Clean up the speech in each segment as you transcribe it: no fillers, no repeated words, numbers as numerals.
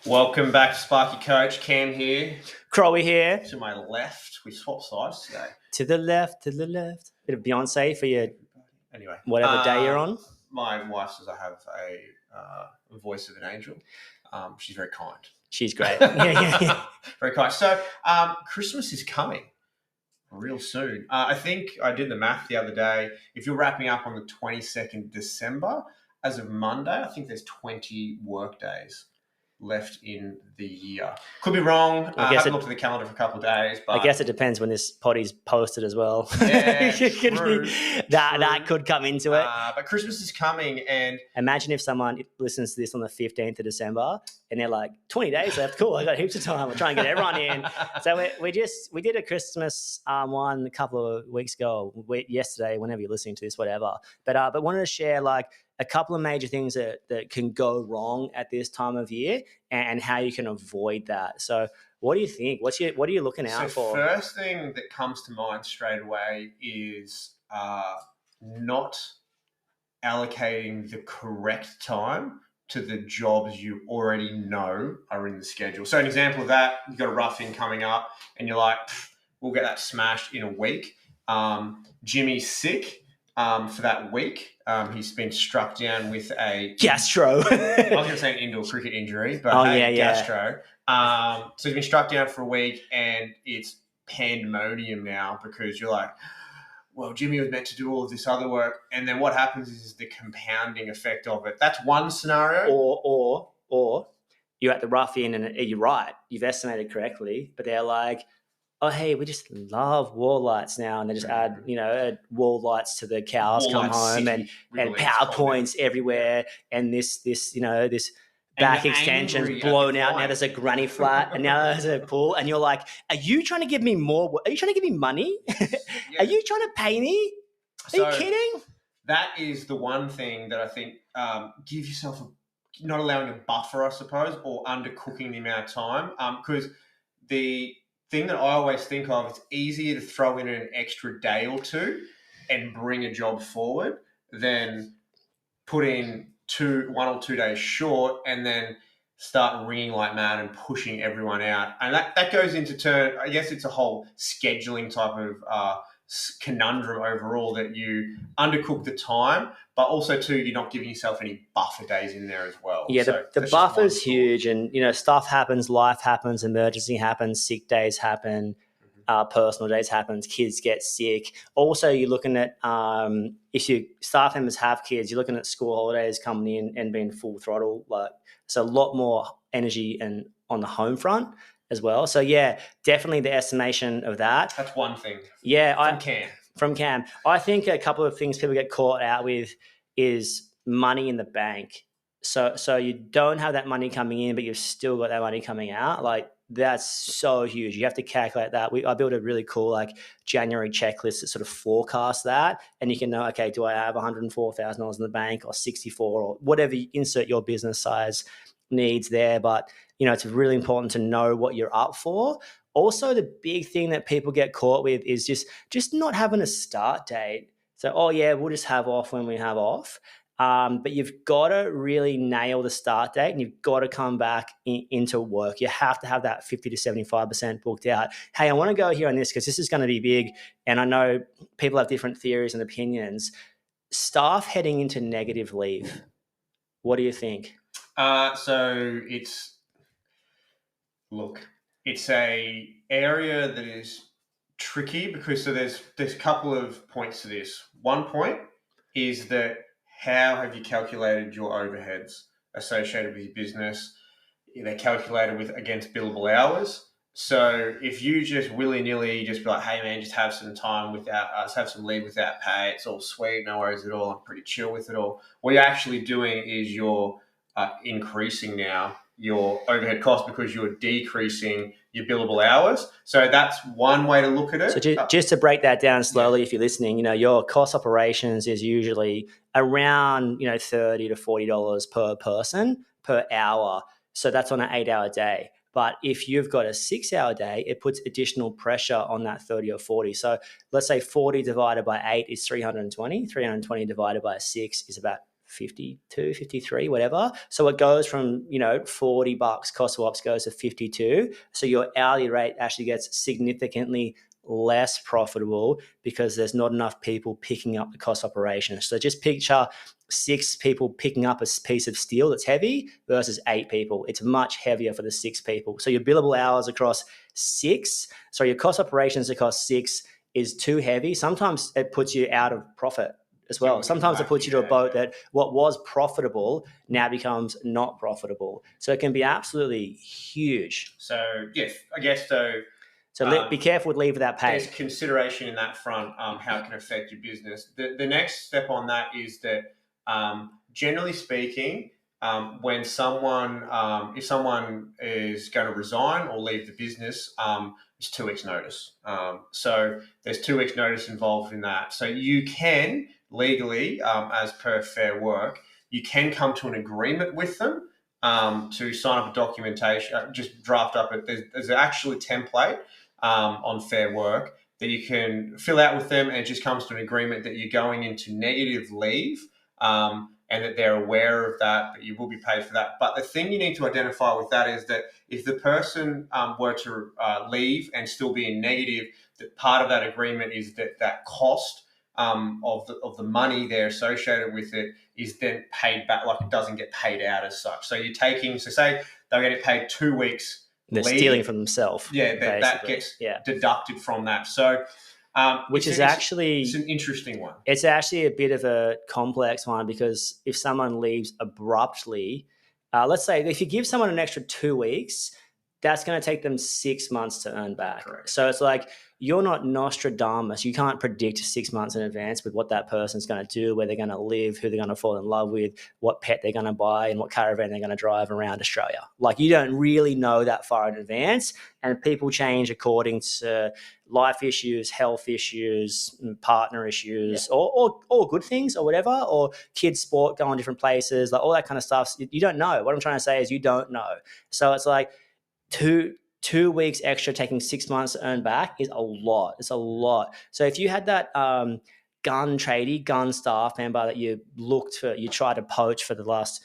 Welcome back to Sparky Coach. Cam here. Crowie here. To my left. We swapped sides today. To the left. Bit of Beyonce for your Anyway, whatever day you're on. My wife says I have a voice of an angel. She's very kind. She's great. Yeah. Very kind. So Christmas is coming real soon. I think I did the math the other day. If you're wrapping up on the 22nd December, as of Monday, I think there's 20 work days left in the year. Could be wrong. I haven't looked at the calendar for a couple of days. But I guess it depends when this potty's posted as well. Yeah, true. That could come into it. But Christmas is coming, and imagine if someone listens to this on the 15th of December and they're like, 20 days left. Cool, I got heaps of time. We're trying to get everyone in. So we did a Christmas one a couple of weeks ago, yesterday, whenever you're listening to this, whatever. But wanted to share like a couple of major things that can go wrong at this time of year and how you can avoid that. So what do you think? What are you looking out for? First thing that comes to mind straight away is not allocating the correct time to the jobs you already know are in the schedule. So an example of that, you've got a rough-in coming up and you're like, we'll get that smashed in a week. Jimmy's sick for that week. He's been struck down with a gastro. I was going to say an indoor cricket injury, but gastro. So he's been struck down for a week, and it's pandemonium now because you're like, well, Jimmy was meant to do all of this other work, and then what happens is the compounding effect of it. That's one scenario. Or you're at the rough in, and you're right, you've estimated correctly, but they're like, oh, hey, we just love wall lights now. And they just add, wall lights to the cows Wall come lights home city, and PowerPoints everywhere. And this back extension's blown out. Now there's a granny flat and now there's a pool. And you're like, are you trying to give me more? Are you trying to give me money? Yeah. Are you trying to pay me? Are you kidding? That is the one thing that I think give yourself not allowing a buffer, I suppose, or undercooking the amount of time. Because the thing that I always think of, it's easier to throw in an extra day or two and bring a job forward than put in 1 or 2 days short and then start ringing like mad and pushing everyone out. And that goes into turn, I guess it's a whole scheduling type of conundrum overall, that you undercook the time, but also too, you're not giving yourself any buffer days in there as well. Yeah, the buffer's huge, and stuff happens, life happens, emergency happens, sick days happen, personal days happens, kids get sick. Also, you're looking at if your staff members have kids, you're looking at school holidays coming in and being full throttle. So a lot more energy and on the home front as well. So yeah, definitely the estimation of that. That's one thing. Yeah, from Cam. I think a couple of things people get caught out with is money in the bank. So you don't have that money coming in, but you've still got that money coming out. Like, that's so huge. You have to calculate that. I built a really cool January checklist that sort of forecasts that, and you can know, okay, do I have $104,000 in the bank or 64 or whatever you insert your business size needs there. But it's really important to know what you're up for. Also, the big thing that people get caught with is just not having a start date. So, we'll just have off when we have off. But you've got to really nail the start date, and you've got to come back into work. You have to have that 50 to 75% booked out. Hey, I want to go here on this because this is going to be big. And I know people have different theories and opinions. Staff heading into negative leave. What do you think? So it's a area that is tricky because there's a couple of points to this. One point is that how have you calculated your overheads associated with your business? They're calculated against billable hours. So if you just willy-nilly just be like, hey man, just have some time without us, have some leave without pay, it's all sweet, no worries at all, I'm pretty chill with it all. What you're actually doing is you're increasing now your overhead cost because you're decreasing your billable hours. So that's one way to look at it. So just to break that down slowly, if you're listening, your cost operations is usually around, $30 to $40 per person per hour. So that's on an 8-hour day. But if you've got a 6-hour day, it puts additional pressure on that 30 or 40. So let's say 40 divided by 8 is 320. 320 divided by 6 is about 52, 53, whatever. So it goes from, $40 cost of ops goes to 52. So your hourly rate actually gets significantly less profitable because there's not enough people picking up the cost operations. So just picture 6 people picking up a piece of steel that's heavy versus 8 people. It's much heavier for the 6 people. So your billable hours across 6, so your cost operations across 6 is too heavy. Sometimes it puts you out of profit as well. Sometimes it puts you to a boat that what was profitable now becomes not profitable. So it can be absolutely huge. So, yes, I guess so. So be careful with leave without pay. There's consideration in that front, how it can affect your business. The next step on that is that, generally speaking, when someone, if someone is going to resign or leave the business, it's 2 weeks notice. So there's 2 weeks notice involved in that. So you can legally, as per Fair Work, you can come to an agreement with them to sign up a documentation, just draft up there's actually a template on Fair Work that you can fill out with them, and it just comes to an agreement that you're going into negative leave, and that they're aware of that you will be paid for that. But the thing you need to identify with that is that if the person were to leave and still be in negative, that part of that agreement is that cost of the money there associated with it is then paid back, like it doesn't get paid out as such. So say they'll get it paid 2 weeks. They're stealing from themselves. Yeah, that gets deducted from that. So, which is actually it's an interesting one. It's actually a bit of a complex one because if someone leaves abruptly, let's say if you give someone an extra 2 weeks, that's going to take them 6 months to earn back. Correct. So it's like you're not Nostradamus. You can't predict 6 months in advance with what that person's going to do, where they're going to live, who they're going to fall in love with, what pet they're going to buy, and what caravan they're going to drive around Australia. Like you don't really know that far in advance, and people change according to life issues, health issues, partner issues, or good things or whatever, or kids' sport, going different places, like all that kind of stuff. You don't know. What I'm trying to say is you don't know. So it's like two weeks extra taking 6 months to earn back is a lot. It's a lot. So if you had that gun staff member that you tried to poach for the last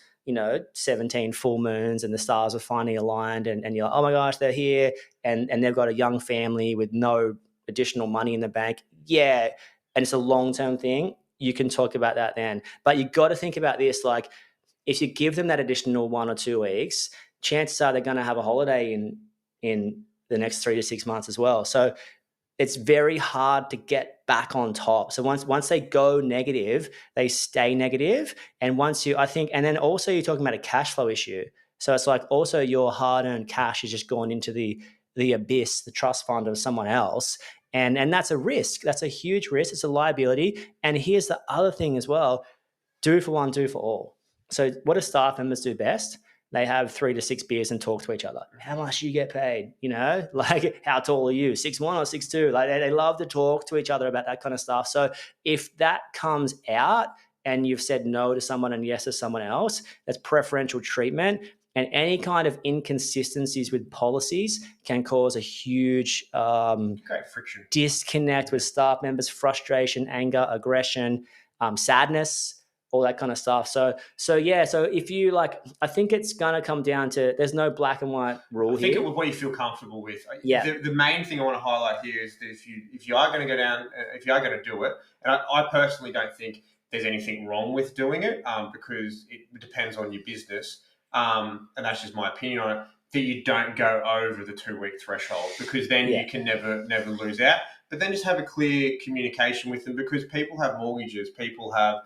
17 full moons, and the stars were finally aligned, and you're like, oh my gosh, they're here, and they've got a young family with no additional money in the bank. Yeah, and it's a long-term thing. You can talk about that then. But you got to think about this, like if you give them that additional 1 or 2 weeks, chances are they're going to have a holiday in the next 3 to 6 months as well. So it's very hard to get back on top. So once they go negative, they stay negative. And and then also you're talking about a cash flow issue. So it's like also your hard-earned cash is just gone into the abyss, the trust fund of someone else. And that's a risk. That's a huge risk. It's a liability. And here's the other thing as well. Do for one, do for all. So what do staff members do best? They have 3 to 6 beers and talk to each other. How much do you get paid? Like how tall are you? 6'1" or 6'2"? Like they love to talk to each other about that kind of stuff. So if that comes out and you've said no to someone and yes to someone else, that's preferential treatment. And any kind of inconsistencies with policies can cause a huge friction, disconnect with staff members, frustration, anger, aggression, sadness, all that kind of stuff. So if you I think it's going to come down to, there's no black and white rule here. I think what you feel comfortable with. Yeah. The main thing I want to highlight here is that if you are going to go down, if you are going to do it, and I personally don't think there's anything wrong with doing it because it depends on your business. And that's just my opinion on it, that you don't go over the 2 week threshold, because then you can never lose out. But then just have a clear communication with them, because people have mortgages, people have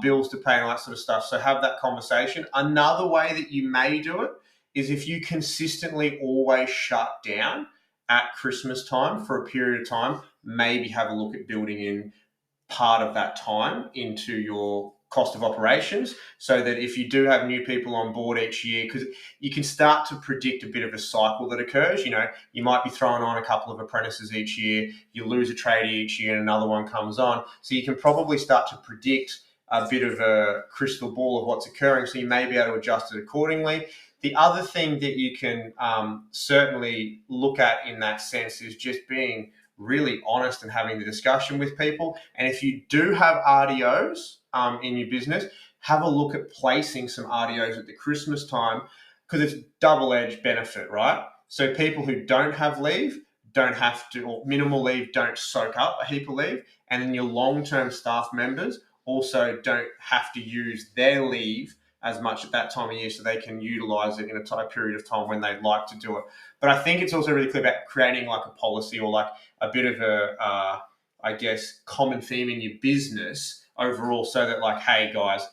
bills to pay and all that sort of stuff. So have that conversation. Another way that you may do it is if you consistently always shut down at Christmas time for a period of time, maybe have a look at building in part of that time into your cost of operations, so that if you do have new people on board each year, because you can start to predict a bit of a cycle that occurs. You might be throwing on a couple of apprentices each year, you lose a tradie each year and another one comes on. So you can probably start to predict a bit of a crystal ball of what's occurring, so you may be able to adjust it accordingly. The other thing that you can certainly look at in that sense is just being really honest and having the discussion with people. And if you do have RDOs in your business, have a look at placing some RDOs at the Christmas time, because it's double-edged benefit, right? So people who don't have leave don't have to, or minimal leave, don't soak up a heap of leave. And then your long-term staff members also don't have to use their leave as much at that time of year, so they can utilize it in a period of time when they'd like to do it. But I think it's also really clear about creating like a policy or like a bit of a, I guess, common theme in your business overall, so that like, hey guys,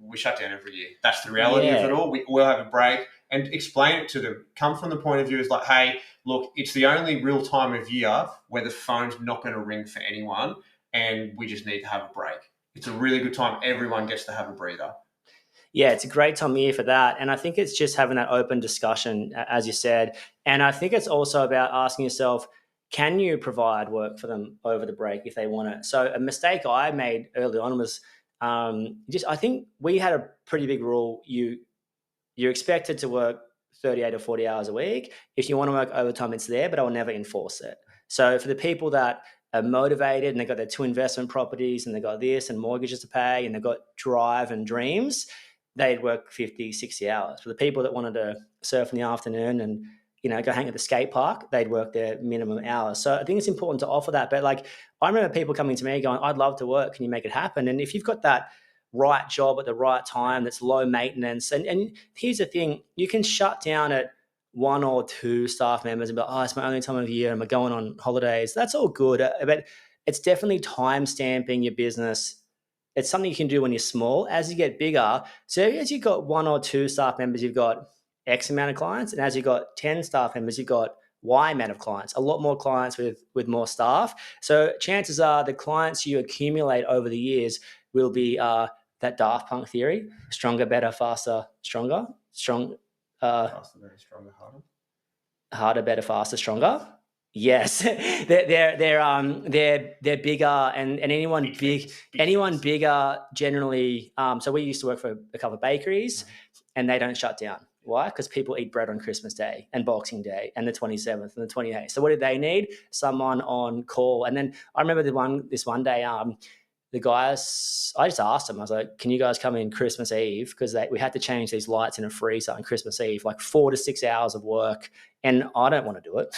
we shut down every year. That's the reality of it all. We'll have a break, and explain it to them. Come from the point of view is like, hey, look, it's the only real time of year where the phone's not going to ring for anyone, and we just need to have a break. It's a really good time. Everyone gets to have a breather. Yeah, it's a great time of year for that. And I think it's just having that open discussion, as you said. And I think it's also about asking yourself, can you provide work for them over the break if they want it? So a mistake I made early on was I think we had a pretty big rule. You're expected to work 38 or 40 hours a week. If you want to work overtime, it's there, but I will never enforce it. So for the people that are motivated and they've got their 2 investment properties and they've got this and mortgages to pay and they've got drive and dreams, they'd work 50, 60 hours. For the people that wanted to surf in the afternoon and, go hang at the skate park, they'd work their minimum hours. So I think it's important to offer that. But like, I remember people coming to me going, I'd love to work. Can you make it happen? And if you've got that right job at the right time, that's low maintenance. And here's the thing, you can shut down at 1 or 2 staff members and be like, oh, it's my only time of year and we're going on holidays. That's all good. But it's definitely time stamping your business. It's something you can do when you're small. As you get bigger, so as you've got 1 or 2 staff members, you've got X amount of clients. And as you've got 10 staff members, you've got Y amount of clients, a lot more clients with more staff. So chances are the clients you accumulate over the years will be that Daft Punk theory: stronger, better, faster, stronger. Faster, better, stronger, harder. Harder, better, faster, stronger. Yes, they're bigger, and anyone bigger generally. So we used to work for a couple of bakeries, and they don't shut down. Why? Because people eat bread on Christmas Day and Boxing Day and the 27th and the 28th. So what did they need? Someone on call. And then I remember this one day, the guys, I just asked them, I was like, can you guys come in Christmas Eve? Because we had to change these lights in a freezer on Christmas Eve, like 4 to 6 hours of work. And I don't want to do it.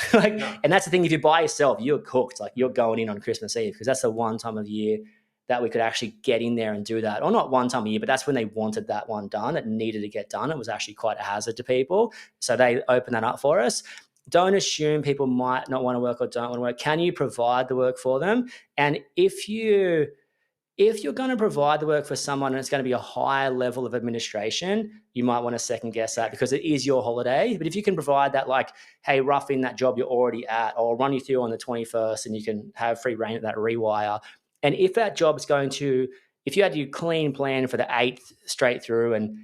And that's the thing, if you're by yourself, you're cooked. Like, you're going in on Christmas Eve, because that's the one time of year that we could actually get in there and do that. Or not one time a year, but that's when they wanted that one done. It needed to get done. It was actually quite a hazard to people. So they opened that up for us. Don't assume people might not want to work or don't want to work. Can you provide the work for them? And if you're going to provide the work for someone and it's going to be a higher level of administration, you might want to second guess that, because it is your holiday. But if you can provide that, like, hey, rough in that job you're already at, or I'll run you through on the 21st and you can have free reign at that rewire. And if that job's if you had your clean plan for the 8th straight through and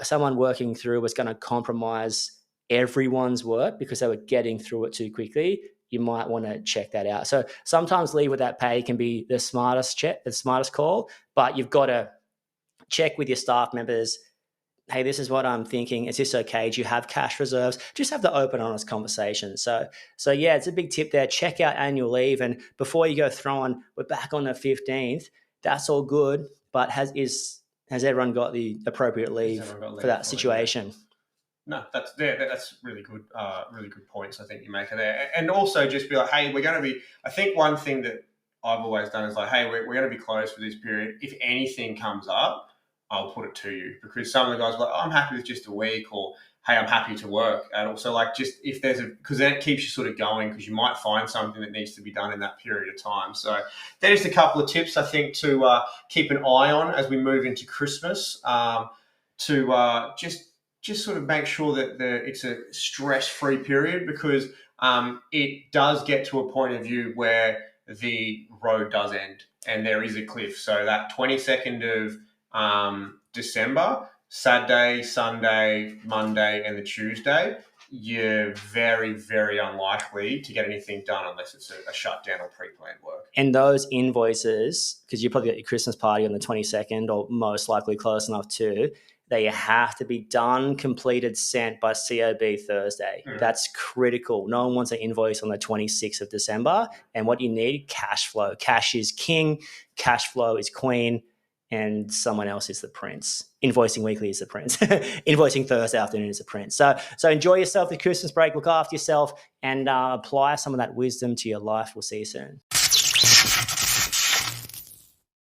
someone working through was going to compromise everyone's work because they were getting through it too quickly, you might want to check that out. So sometimes leave with that pay can be the smartest call, but you've got to check with your staff members. Hey, this is what I'm thinking. Is this okay? Do you have cash reserves? Just have the open, honest conversation. So yeah, it's a big tip there. Check out annual leave. And before you go throwing, we're back on the 15th. That's all good. But has everyone got the appropriate leave for that situation? No, that's really good points I think you make there. And also just be like, hey, we're going to be, I think one thing that I've always done is like, hey, we're going to be closed for this period. If anything comes up, I'll put it to you, because some of the guys are like, oh, I'm happy with just a week, or hey, I'm happy to work. And also, like, just if there's because then it keeps you sort of going, because you might find something that needs to be done in that period of time. So there's a couple of tips I think to keep an eye on as we move into Christmas, to just sort of make sure that it's a stress-free period, because it does get to a point of view where the road does end and there is a cliff. So that 22nd of December, Saturday, Sunday, Monday, and the Tuesday, you're very, very unlikely to get anything done unless it's a shutdown or pre-planned work. And those invoices, because you probably got your Christmas party on the 22nd, or most likely close enough to, they have to be done, completed, sent by COB Thursday. Mm. That's critical. No one wants an invoice on the 26th of December. And what you need, cash flow. Cash is king. Cash flow is queen. and someone else is the prince. Invoicing weekly is the prince. Invoicing Thursday afternoon is the prince. So enjoy yourself the Christmas break. Look after yourself and apply some of that wisdom to your life. We'll see you soon.